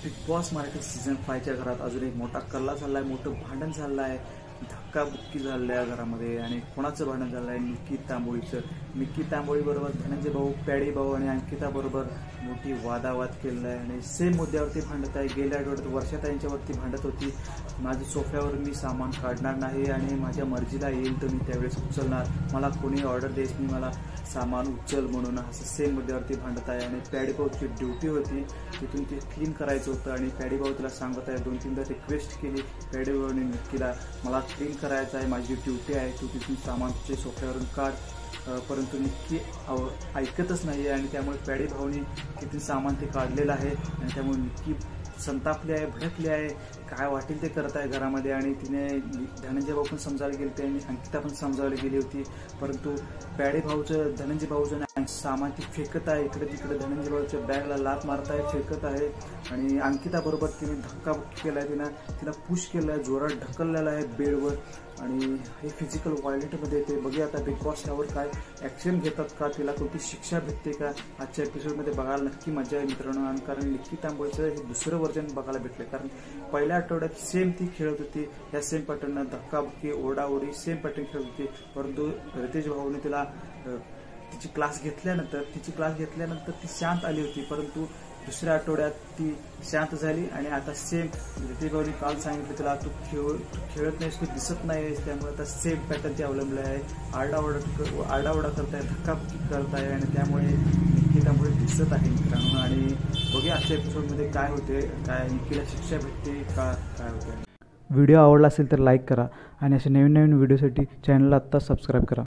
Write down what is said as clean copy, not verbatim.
Big boss Marathi season 5च्या घरात अजून एक मोठा कल्ला झाला आहे, मोठं भांडण झालं आहे, धक्काबुक्की झाली आहे घरामध्ये. आणि कोणाचं भांडण झालं आहे? निक्की तांबोळीचं. निक्की तांबोळीबरोबर धनंजय भाऊ, पॅडी भाऊ आणि अंकिताबरोबर मोठी वादावाद केलेला आहे आणि सेम मुद्द्यावरती भांडत आहे. गेल्या आठवड्यात वर्षाताईंच्यावरती भांडत होती, माझ्या सोफ्यावर मी सामान काढणार नाही आणि माझ्या मर्जीला येईल तर मी त्यावेळेस उचलणार, मला कोणी ऑर्डर देत नाही, मला सामान उचल म्हणून, असं सेम मुद्द्यावरती भांडत आहे. आणि पॅडी भाऊची ड्युटी होती, तिथून ते क्लीन करायचं होतं आणि पॅडी भाऊ तिला सांगत आहे, 2-3दा रिक्वेस्ट केली पॅडी भाऊने निक्कीला, मला क्लीन करायचं आहे, माझी ड्युटी आहे, तू तिथून सामान तुझे सोफ्यावरून काढ. परंतु निक्की ऐकतच नाही आहे आणि त्यामुळे पॅडी भाऊनी तिथून सामान ते काढलेलं आहे आणि त्यामुळे निक्की संतापली आहे, भडकली आहे, काय वाटेल ते करत आहे घरामध्ये. आणि तिने धनंजय भाऊ पण समजायला गेले होते आणि अंकिता पण समजावली गेली होती, परंतु पॅडी भाऊचं, धनंजय भाऊचं सामान ती फेकत आहे इकडे तिकडे, धनंजय भाऊच्या बॅगला लात मारत आहे, फेकत आहे. आणि अंकिताबरोबर तिने धक्काबुक्की केला आहे, तिला पुश केलं आहे, जोरात ढकललेलं आहे बेडवर आणि हे फिजिकल व्हायलेंटमध्ये येते. बघूया आता बिग बॉस यावर काय ॲक्शन घेतात का, तिला कोणती शिक्षा भेटते का, आजच्या एपिसोडमध्ये बघायला नक्की मजा आहे मित्रांनो. आणि कारण निक्की तांबोळीचं हे दुसरं व्हर्जन बघायला भेटलं, कारण पहिल्या आठवड्यात सेम ती खेळत होती, या सेम पॅटर्ननं धक्काबुक्की, ओरडाओरडी सेम पॅटर्न खेळत होती. परंतु रितेश भाऊने तिला तिची क्लास घेतल्यानंतर ती शांत आली होती, परंतु दुसऱ्या आठवड्यात ती शांत झाली. आणि आता सेम रितेश भाऊने काल सांगितलं तिला, तू खेळत नाहीस, तू दिसत नाहीस, त्यामुळे आता सेम पॅटर्न ते अवलंबले आहे, आरडाओरडा करताय, धक्काबुक्की करताय आणि त्यामुळे निक्की त्यामुळे दिसत आहे मित्रांनो. आणि बघूया आजच्या एपिसोडमध्ये काय होते, काय निक्कीला शिक्षा भेटते का, काय होते. व्हिडिओ आवडला असेल तर लाईक करा आणि असे नवीन व्हिडिओसाठी चॅनलला आत्ता सबस्क्राईब करा.